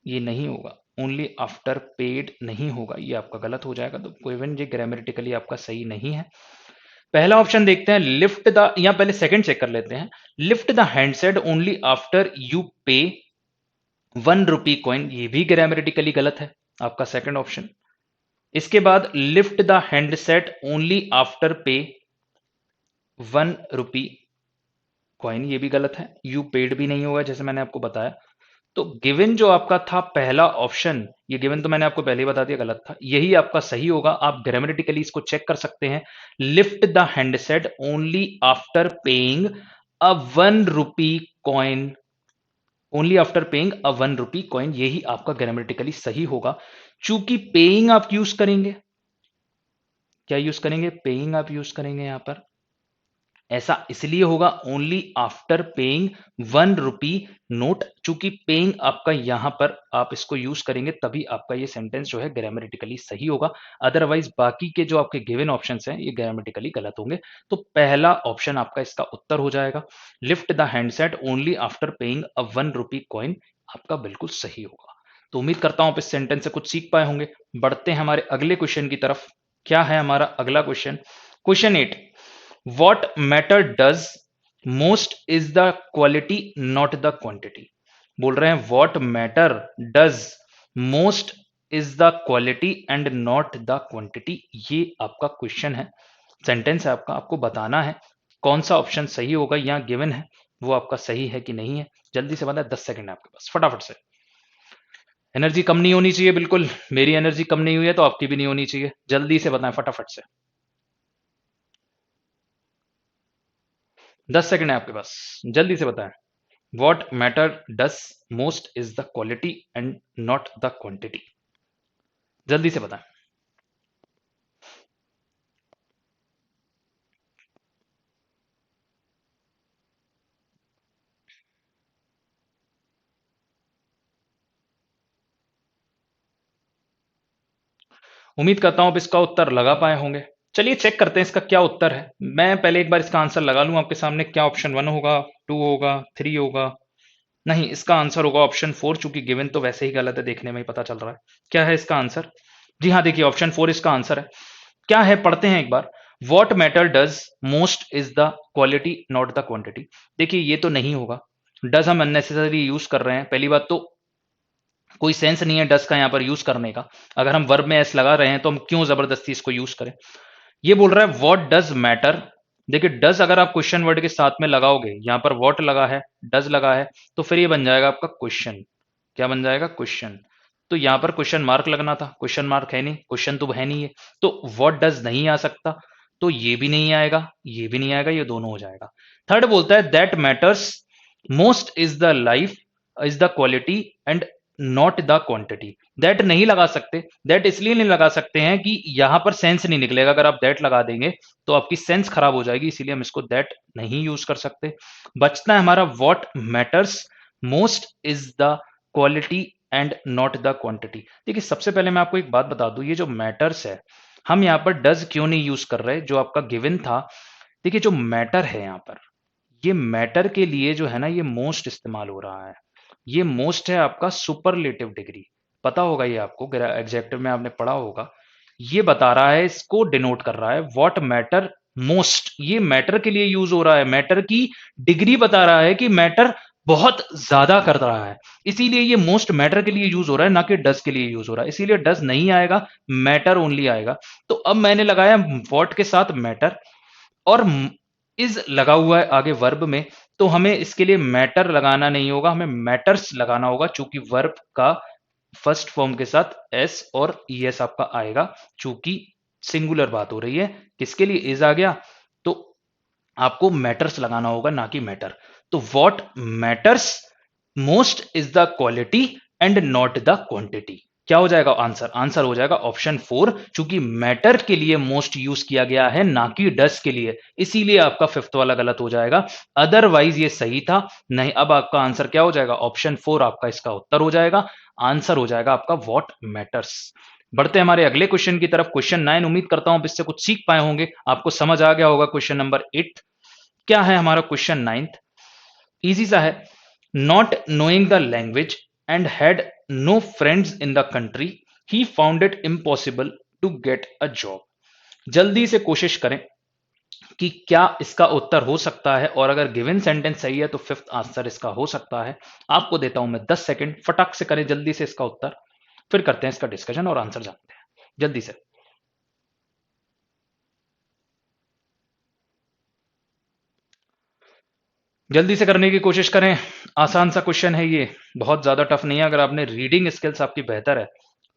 ये नहीं होगा, ओनली आफ्टर पेड नहीं होगा, ये आपका गलत हो जाएगा। तो इवन ये ग्रामेटिकली आपका सही नहीं है। पहला ऑप्शन देखते हैं, लिफ्ट द, या पहले सेकंड चेक कर लेते हैं। Lift the handset only after you पे 1 रुपी कॉइन, ये भी ग्रामेटिकली गलत है, आपका सेकंड ऑप्शन। इसके बाद lift the handset only after पे 1 रुपी कॉइन, ये भी गलत है। यू पेड भी नहीं होगा जैसे मैंने आपको बताया। तो गिवन जो आपका था पहला ऑप्शन, ये गिवन तो मैंने आपको पहले ही बता दिया गलत था, यही आपका सही होगा। आप ग्रामेटिकली इसको चेक कर सकते हैं। Lift the handset only after paying a 1 rupee coin, only after paying a 1 rupee coin, यही आपका ग्रामेटिकली सही होगा। चूंकि पेइंग आप यूज करेंगे, क्या यूज करेंगे, पेइंग आप यूज करेंगे यहां पर, ऐसा इसलिए होगा only after paying 1 rupee note, चूंकि पेइंग आपका यहां पर आप इसको यूज करेंगे तभी आपका ये सेंटेंस जो है ग्रामेटिकली सही होगा। अदरवाइज बाकी के जो आपके गिवन ऑप्शंस हैं ये ग्रामेटिकली गलत होंगे। तो पहला ऑप्शन आपका इसका उत्तर हो जाएगा, lift the handset only after paying a 1 rupee coin, आपका बिल्कुल सही होगा। तो उम्मीद करता हूं आप इस सेंटेंस से कुछ सीख पाए होंगे। बढ़ते हैं हमारे अगले क्वेश्चन की तरफ। क्या है हमारा अगला question, question 8। What matter does most is the quality not the quantity। बोल रहे हैं what matter does most is the quality and not the quantity, ये आपका क्वेश्चन है, सेंटेंस है आपका, आपको बताना है कौन सा ऑप्शन सही होगा, यहाँ गिवन है वो आपका सही है कि नहीं है। जल्दी से बताएं, 10 सेकंड है आपके पास, फटाफट से। एनर्जी कम नहीं होनी चाहिए, बिल्कुल मेरी एनर्जी कम नहीं हुई है तो आपकी भी नहीं होनी चाहिए, जल्दी से बताएं फटाफट से। 10 सेकंड है आपके पास, जल्दी से बताएं। What matter does most is the quality and not the quantity. जल्दी से बताएं। उम्मीद करता हूं आप इसका उत्तर लगा पाए होंगे। चलिए चेक करते हैं इसका क्या उत्तर है। मैं पहले एक बार इसका आंसर लगा लूं आपके सामने। क्या ऑप्शन 1 होगा, 2 होगा, 3 होगा? नहीं, इसका आंसर होगा ऑप्शन 4, चूंकि गिवन तो वैसे ही गलत है, देखने में ही पता चल रहा है। क्या है इसका आंसर? जी हाँ, देखिए ऑप्शन 4 इसका आंसर है। क्या है पढ़ते हैं एक बार। What matter does most is the quality not the quantity. देखिए ये तो नहीं होगा। डज हम अननेसेसरी यूज कर रहे हैं। पहली बात तो कोई सेंस नहीं है डज का यहां पर यूज करने का। अगर हम वर्ब में एस लगा रहे हैं तो हम क्यों जबरदस्ती इसको यूज करें। ये बोल रहा है व्हाट डज मैटर। देखिए डज अगर आप क्वेश्चन वर्ड के साथ में लगाओगे, यहां पर व्हाट लगा है, डज लगा है, तो फिर ये बन जाएगा आपका क्वेश्चन। क्या बन जाएगा? क्वेश्चन। तो यहां पर क्वेश्चन मार्क लगना था, क्वेश्चन मार्क है नहीं, क्वेश्चन तो है नहीं है, तो व्हाट डज नहीं आ सकता, तो ये भी नहीं आएगा, ये भी नहीं आएगा, ये दोनों हो जाएगा। थर्ड बोलता है that matters most is the life, is the quality and not the quantity. That नहीं लगा सकते। दैट इसलिए नहीं लगा सकते हैं कि यहां पर सेंस नहीं निकलेगा। अगर आप दैट लगा देंगे तो आपकी सेंस खराब हो जाएगी, इसीलिए हम इसको दैट नहीं यूज कर सकते। बचता है हमारा what matters most is the quality and not the quantity. देखिए सबसे पहले मैं आपको एक बात बता दूं, ये जो मैटर्स है, हम यहां पर डज क्यों नहीं यूज कर रहे, जो आपका गिवन था। देखिए जो मैटर है यहां पर, ये मैटर के लिए जो है ना, ये मोस्ट इस्तेमाल हो रहा है। ये मोस्ट है आपका सुपरलेटिव डिग्री। पता होगा ये आपको, एग्जेक्टिव में आपने पढ़ा होगा। ये बता रहा है, इसको डिनोट कर रहा है। व्हाट मैटर मोस्ट, ये मैटर के लिए यूज हो रहा है। मैटर की डिग्री बता रहा है कि मैटर बहुत ज्यादा कर रहा है, इसीलिए ये मोस्ट मैटर के लिए यूज हो रहा है, ना कि डज के लिए यूज हो रहा है। इसीलिए डज नहीं आएगा, मैटर ओनली आएगा। तो अब मैंने लगाया व्हाट के साथ मैटर, और इज लगा हुआ है आगे वर्ब में, तो हमें इसके लिए मैटर लगाना नहीं होगा, हमें मैटर्स लगाना होगा, चूंकि वर्ब का फर्स्ट फॉर्म के साथ एस और ईएस आपका आएगा। चूंकि सिंगुलर बात हो रही है, किसके लिए इज आ गया, तो आपको मैटर्स लगाना होगा, ना कि मैटर। तो what matters most is the quality and not the quantity. क्या हो जाएगा आंसर? आंसर हो जाएगा ऑप्शन 4, चूंकि मैटर के लिए मोस्ट यूज किया गया है, ना कि डस के लिए, इसीलिए आपका फिफ्थ वाला गलत हो जाएगा। अदरवाइज ये सही था। नहीं, अब आपका आंसर क्या हो जाएगा? ऑप्शन 4 आपका इसका उत्तर हो जाएगा। आंसर हो जाएगा आपका व्हाट मैटर्स। बढ़ते हैं हमारे अगले क्वेश्चन की तरफ। क्वेश्चन 9, उम्मीद करता हूं आप इससे कुछ सीख पाए होंगे, आपको समझ आ गया होगा। क्वेश्चन नंबर 8 क्या है हमारा? क्वेश्चन 9 इजी सा है। Not knowing the language and had no friends in the country, he found it impossible to get a job. जल्दी से कोशिश करें कि क्या इसका उत्तर हो सकता है, और अगर गिवन सेंटेंस सही है तो फिफ्थ आंसर इसका हो सकता है। आपको देता हूं मैं 10 सेकंड, फटाक से करें जल्दी से इसका उत्तर, फिर करते हैं इसका डिस्कशन और आंसर जानते हैं जल्दी से। जल्दी से करने की कोशिश करें। आसान सा क्वेश्चन है ये, बहुत ज्यादा टफ नहीं है। अगर आपने रीडिंग स्किल्स आपकी बेहतर है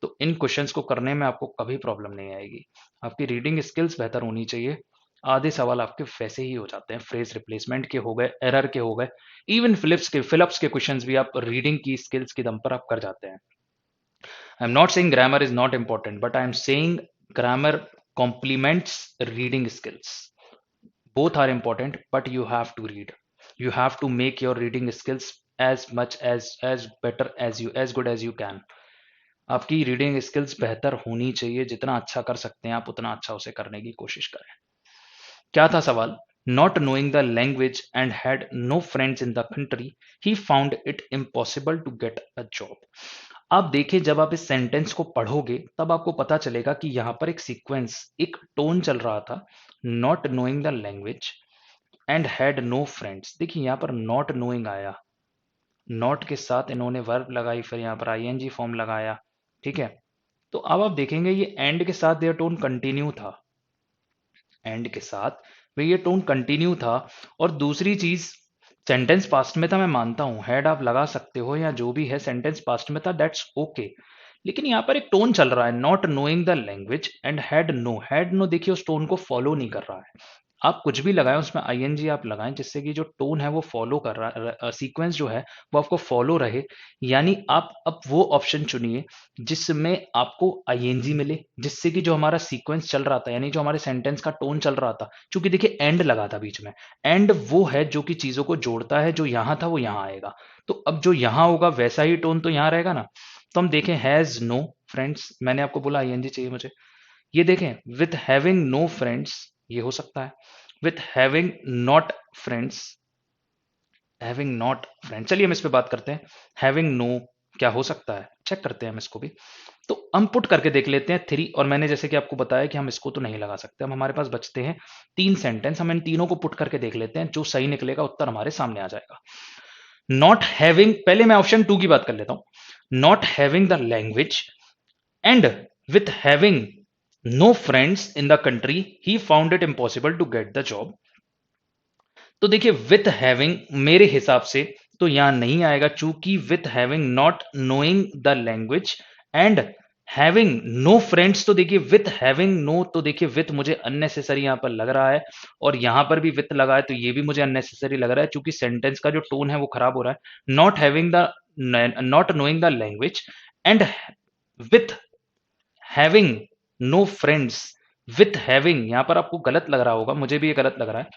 तो इन क्वेश्चंस को करने में आपको कभी प्रॉब्लम नहीं आएगी। आपकी रीडिंग स्किल्स बेहतर होनी चाहिए। आधे सवाल आपके वैसे ही हो जाते हैं, फ्रेज रिप्लेसमेंट के हो गए, एरर के हो गए, इवन फिलिप्स के क्वेश्चंस भी आप रीडिंग की स्किल्स के दम पर आप कर जाते हैं। I am not saying grammar is not important, but I am saying grammar complements reading skills. Both are important, but you have to read. You have to make your reading skills as much as better as you, as good as you can. आपकी reading skills बेहतर होनी चाहिए। जितना अच्छा कर सकते हैं आप, उतना अच्छा उसे करने की कोशिश करें। क्या था सवाल? Not knowing the language and had no friends in the country, he found it impossible to get a job. आप देखिए, जब आप इस सेंटेंस को पढ़ोगे तब आपको पता चलेगा कि यहां पर एक सीक्वेंस, एक टोन चल रहा था। Not knowing the language and had no friends. देखिए यहां पर नॉट नोइंग आया, नॉट के साथ इन्होंने वर्ब लगाई, फिर यहां पर आईएनजी फॉर्म लगाया। ठीक है, तो अब आप देखेंगे ये एंड के साथ यह टोन कंटिन्यू था, एंड के साथ में ये टोन कंटिन्यू था। और दूसरी चीज, सेंटेंस पास्ट में था, मैं मानता हूं हैड आप लगा सकते हो या जो भी है, सेंटेंस पास्ट में था, दैट्स ओके। लेकिन यहाँ पर एक टोन चल रहा है, not knowing the language and had no. देखिए उस टोन को फॉलो नहीं कर रहा है। आप कुछ भी लगाएं उसमें आईएनजी आप लगाएं जिससे कि जो टोन है वो फॉलो कर रहा, सीक्वेंस जो है वो आपको फॉलो रहे। यानी आप अब वो ऑप्शन चुनिए जिसमें आपको आईएनजी मिले, जिससे कि जो हमारा सीक्वेंस चल रहा था यानी जो हमारे सेंटेंस का टोन चल रहा था, क्योंकि देखिए एंड लगा था बीच में, एंड वो है जो कि चीजों को जोड़ता है, जो यहाँ था वो यहाँ आएगा। तो अब जो यहाँ होगा वैसा ही टोन तो यहाँ रहेगा ना। तो हम देखें हैज नो फ्रेंड्स, मैंने आपको बोला आईएनजी चाहिए मुझे, ये देखें विथ हैविंग नो फ्रेंड्स ये हो सकता है, with having not friends, having not friend, चलिए हम इस पे बात करते हैं। हैविंग नो क्या हो सकता है, चेक करते हैं हम इसको भी। तो हम पुट करके देख लेते हैं थ्री, और मैंने जैसे कि आपको बताया कि हम इसको तो नहीं लगा सकते, हम हमारे पास बचते हैं तीन सेंटेंस, हम इन तीनों को पुट करके देख लेते हैं, जो सही निकलेगा उत्तर हमारे सामने आ जाएगा। नॉट हैविंग, पहले मैं ऑप्शन टू की बात कर लेता हूं। Not having the language and with having no friends in the country he found it impossible to get the job. तो देखिए विथ हैविंग मेरे हिसाब से तो यहां नहीं आएगा, चूंकि with having not knowing the language and having no friends, तो देखिए विथ हैविंग नो, तो देखिए विथ मुझे अननेसेसरी यहां पर लग रहा है, और यहां पर भी विथ लगा है तो ये भी मुझे अननेसेसरी लग रहा है, क्योंकि सेंटेंस का जो टोन है वो खराब हो रहा है। Not having the, not knowing the language and with having no friends, with having यहां पर आपको गलत लग रहा होगा, मुझे भी ये गलत लग रहा है।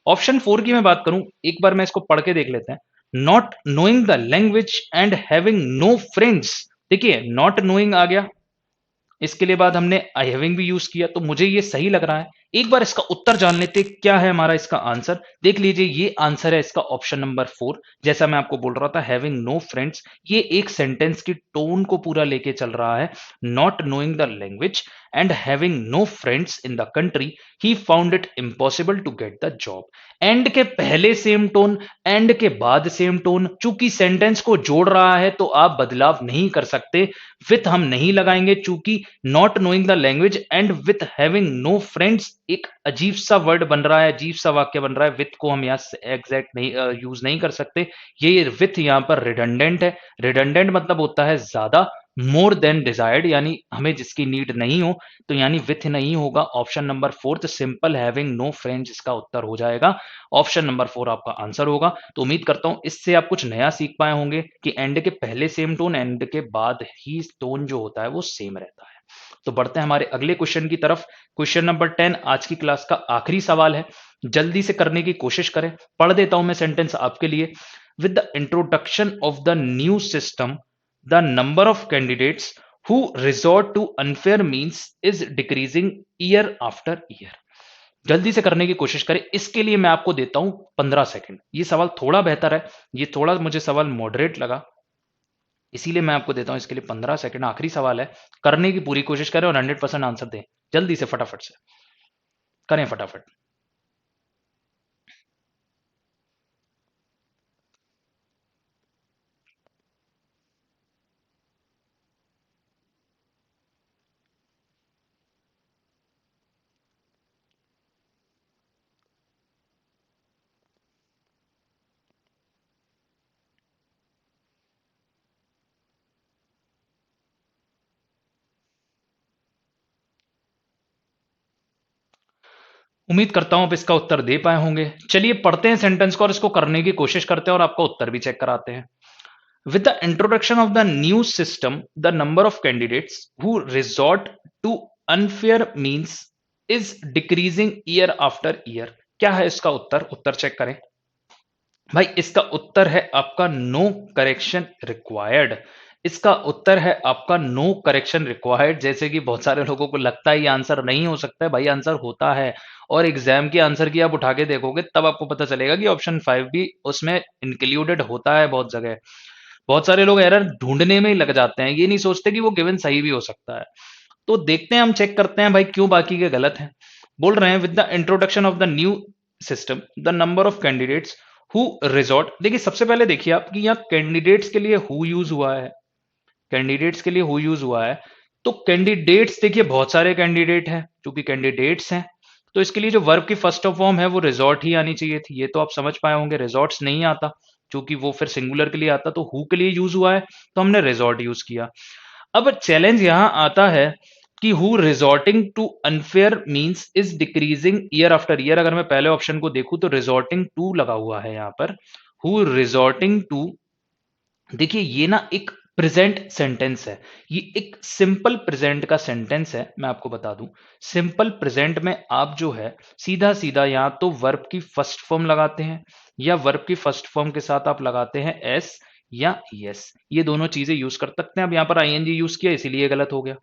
ऑप्शन फोर की मैं बात करूं, एक बार मैं इसको पढ़ के देख लेते हैं। Not knowing the language and having no friends, देखिए नॉट नोइंग आ गया, इसके लिए बाद हमने आई हैविंग भी यूज किया, तो मुझे ये सही लग रहा है। एक बार इसका उत्तर जान लेते क्या है हमारा इसका आंसर, देख लीजिए ये आंसर है इसका ऑप्शन नंबर फोर। जैसा मैं आपको बोल रहा था हैविंग नो फ्रेंड्स, ये एक सेंटेंस की टोन को पूरा लेके चल रहा है। Not knowing the language and having no friends in the country he found it impossible to get the job. And के पहले सेम टोन, एंड के बाद सेम टोन, चूंकि सेंटेंस को जोड़ रहा है तो आप बदलाव नहीं कर सकते। विथ हम नहीं लगाएंगे, चूंकि not knowing the language and with having no friends एक अजीब सा वर्ड बन रहा है, अजीब सा वाक्य बन रहा है, विथ को हम यहाँ एग्जैक्ट नहीं यूज नहीं कर सकते। ये विथ यहाँ पर रिडंडेंट है, रिडंडेंट मतलब होता है ज्यादा, मोर देन डिजायर्ड यानी हमें जिसकी नीड नहीं हो, तो यानी विथ नहीं होगा। Option number fourth simple having no friends इसका उत्तर हो जाएगा, ऑप्शन नंबर फोर आपका आंसर होगा। तो उम्मीद करता हूं इससे आप कुछ नया सीख पाए होंगे कि एंड के पहले सेम टोन, एंड के बाद ही टोन जो होता है वो सेम रहता है। तो बढ़ते हैं हमारे अगले क्वेश्चन की तरफ। क्वेश्चन नंबर 10 आज की क्लास का आखिरी सवाल है, जल्दी से करने की कोशिश करें। पढ़ देता हूं मैं सेंटेंस आपके लिए। With the introduction of the new system the number of candidates who resort to unfair means is decreasing year after year. जल्दी से करने की कोशिश करें, इसके लिए मैं आपको देता हूं 15 सेकंड। ये सवाल थोड़ा बेहतर है, ये थोड़ा मुझे सवाल मॉडरेट लगा, इसीलिए मैं आपको देता हूं इसके लिए 15 सेकंड। आखिरी सवाल है, करने की पूरी कोशिश करें और 100% आंसर दें, जल्दी से फटाफट से करें फटाफट। उम्मीद करता हूं आप इसका उत्तर दे पाए होंगे। चलिए पढ़ते हैं सेंटेंस को और इसको करने की कोशिश करते हैं और आपका उत्तर भी चेक कराते हैं। With the introduction of the new system, the number of candidates who resort to unfair means is decreasing year after year. क्या है इसका उत्तर, उत्तर चेक करें भाई। इसका उत्तर है आपका नो करेक्शन रिक्वायर्ड। इसका उत्तर है आपका नो करेक्शन रिक्वायर्ड। जैसे कि बहुत सारे लोगों को लगता है ये आंसर नहीं हो सकता है, भाई आंसर होता है, और एग्जाम के आंसर की आप उठा के देखोगे तब आपको पता चलेगा कि ऑप्शन 5 भी उसमें इंक्लूडेड होता है बहुत जगह। बहुत सारे लोग एरर ढूंढने में ही लग जाते हैं, ये नहीं सोचते कि वो गिवन सही भी हो सकता है। तो देखते हैं, हम चेक करते हैं भाई क्यों बाकी के गलत हैं। बोल रहे हैं with the introduction of the new system the number of candidates who resort, देखिए सबसे पहले देखिए आप कि यहाँ कैंडिडेट्स के लिए हु यूज हुआ है, कैंडिडेट्स के लिए हु यूज हुआ है। तो कैंडिडेट्स देखिए बहुत सारे कैंडिडेट हैं, क्योंकि कैंडिडेट्स हैं तो इसके लिए जो वर्ब की फर्स्ट फॉर्म है वो रिजॉर्ट ही आनी चाहिए थी। ये तो आप समझ पाए होंगे, रिजॉर्ट्स नहीं आता क्योंकि वो फिर सिंगुलर के लिए आता, तो हु के लिए यूज हुआ है तो हमने रिजॉर्ट यूज किया। अब चैलेंज यहां आता है कि who resorting to unfair means is decreasing year after year. अगर मैं पहले ऑप्शन को देखूं तो रिजॉर्टिंग टू लगा हुआ है यहां पर, हु रिजॉर्टिंग टू। देखिए ये ना एक प्रेजेंट सेंटेंस है, ये एक सिंपल प्रेजेंट का सेंटेंस है। मैं आपको बता दूं, सिंपल प्रेजेंट में आप जो है सीधा सीधा या तो वर्ब की फर्स्ट फॉर्म लगाते हैं, या वर्ब की फर्स्ट फॉर्म के साथ आप लगाते हैं एस या यस, ये दोनों चीजें यूज कर सकते हैं। अब यहां पर आईएनजी यूज किया इसीलिए गलत हो गया।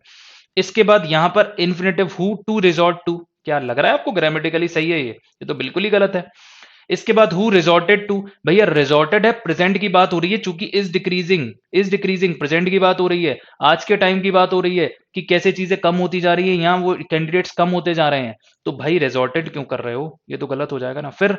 इसके बाद यहां पर infinitive who to resort to, क्या लग रहा है आपको ग्रामेटिकली सही है? ये तो बिल्कुल ही गलत है। इसके बाद हु रिजॉर्टेड टू, भैया रिजॉर्टेड है, प्रेजेंट की बात हो रही है, चूंकि इज डिक्रीजिंग प्रेजेंट की बात हो रही है, आज के टाइम की बात हो रही है कि कैसे चीजें कम होती जा रही है, यहां वो कैंडिडेट्स कम होते जा रहे हैं, तो भाई रिजॉर्टेड क्यों कर रहे हो? ये तो गलत हो जाएगा ना। फिर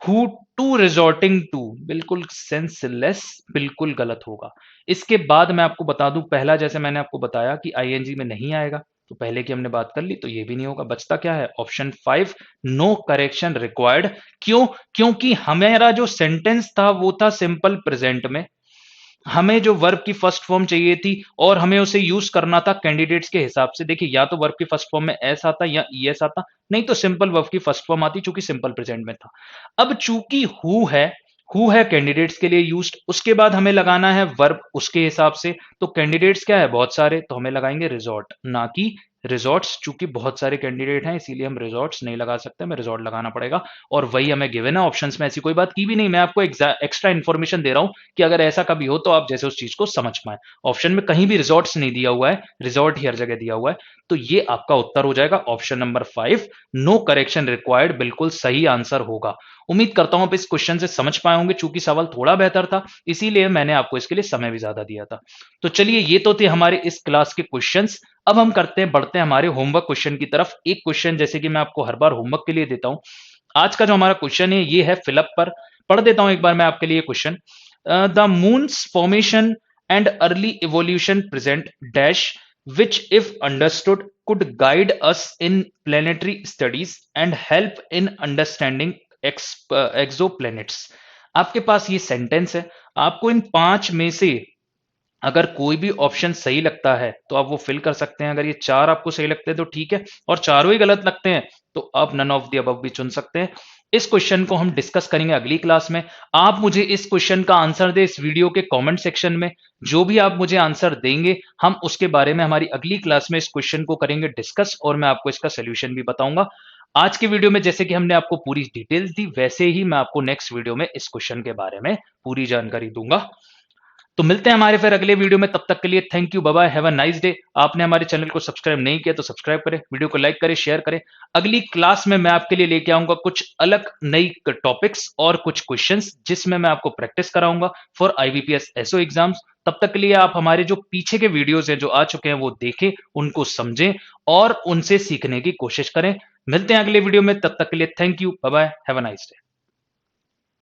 हु टू रिजॉर्टिंग टू, बिल्कुल सेंसलेस, बिल्कुल गलत होगा। इसके बाद मैं आपको बता दूं, पहला जैसे मैंने आपको बताया कि आईएनजी में नहीं आएगा, तो पहले की हमने बात कर ली, तो ये भी नहीं होगा। बचता क्या है? Option 5, no correction required. क्यों? क्योंकि हमारा जो सेंटेंस था वो था सिंपल प्रेजेंट में, हमें जो वर्ब की फर्स्ट फॉर्म चाहिए थी और हमें उसे यूज करना था कैंडिडेट्स के हिसाब से। देखिए या तो वर्ब की फर्स्ट फॉर्म में एस आता या ईएस आता, नहीं तो सिंपल वर्ब की फर्स्ट फॉर्म आती, चूंकि सिंपल प्रेजेंट में था। अब चूंकि हु है कैंडिडेट्स के लिए यूज्ड, उसके बाद हमें लगाना है वर्ब उसके हिसाब से, तो कैंडिडेट्स क्या है? बहुत सारे, तो हमें लगाएंगे रिजॉर्ट, ना कि रिजॉर्ट्स। चूंकि बहुत सारे कैंडिडेट हैं इसीलिए हम रिजॉर्ट्स नहीं लगा सकते, हमें रिजॉर्ट लगाना पड़ेगा। और वही हमें गिवन है ऑप्शंस में, ऐसी कोई बात की भी नहीं, मैं आपको एक्स्ट्रा इन्फॉर्मेशन दे रहा हूं कि अगर ऐसा कभी हो तो आप जैसे उस चीज को समझ पाए। ऑप्शन में कहीं भी रिजॉर्ट्स नहीं दिया हुआ है, रिजॉर्ट ही हर जगह दिया हुआ है, तो ये आपका उत्तर हो जाएगा option number 5, no correction required, बिल्कुल सही आंसर होगा। उम्मीद करता हूं आप इस क्वेश्चन से समझ पाए होंगे, चूंकि सवाल थोड़ा बेहतर था इसीलिए मैंने आपको इसके लिए समय भी ज्यादा दिया था। तो चलिए ये तो थे हमारे इस क्लास के क्वेश्चंस। अब हम बढ़ते हैं हमारे होमवर्क क्वेश्चन की तरफ। एक क्वेश्चन जैसे कि मैं आपको हर बार होमवर्क के लिए देता हूं, आज का जो हमारा क्वेश्चन है ये है फिलअप पर। पढ़ देता हूं एक बार मैं आपके लिए question. The moons formation and early evolution present dash, which if understood could guide us in planetary studies and help in understanding exoplanets। आपके पास ये सेंटेंस है, आपको इन 5 में से अगर कोई भी ऑप्शन सही लगता है तो आप वो फिल कर सकते हैं। अगर ये 4 आपको सही लगते हैं तो ठीक है, और चारों ही गलत लगते हैं तो आप नन ऑफ द अबव भी चुन सकते हैं। इस क्वेश्चन को हम डिस्कस करेंगे अगली क्लास में। आप मुझे इस क्वेश्चन का आंसर दे इस वीडियो के कमेंट सेक्शन में, जो भी आप मुझे आंसर देंगे हम उसके बारे में हमारी अगली क्लास में इस क्वेश्चन को करेंगे डिस्कस, और मैं आपको इसका सोल्यूशन भी बताऊंगा। आज के वीडियो में जैसे कि हमने आपको पूरी डिटेल्स दी, वैसे ही मैं आपको नेक्स्ट वीडियो में इस क्वेश्चन के बारे में पूरी जानकारी दूंगा। तो मिलते हैं हमारे फिर अगले वीडियो में, तब तक के लिए thank you, bye bye, have a nice day. आपने हमारे चैनल को सब्सक्राइब नहीं किया तो सब्सक्राइब करें, वीडियो को लाइक करें, शेयर करें। अगली क्लास में मैं आपके लिए लेके आऊंगा कुछ अलग नई टॉपिक्स और कुछ क्वेश्चंस, जिसमें मैं आपको प्रैक्टिस कराऊंगा फॉर आईबीपीएस एसओ एग्जाम्स। तब तक के लिए आप हमारे जो पीछे के वीडियोस हैं जो आ चुके हैं वो देखें, उनको समझें और उनसे सीखने की कोशिश करें। मिलते हैं अगले वीडियो में, तब तक के लिए thank you, bye bye, have a nice day.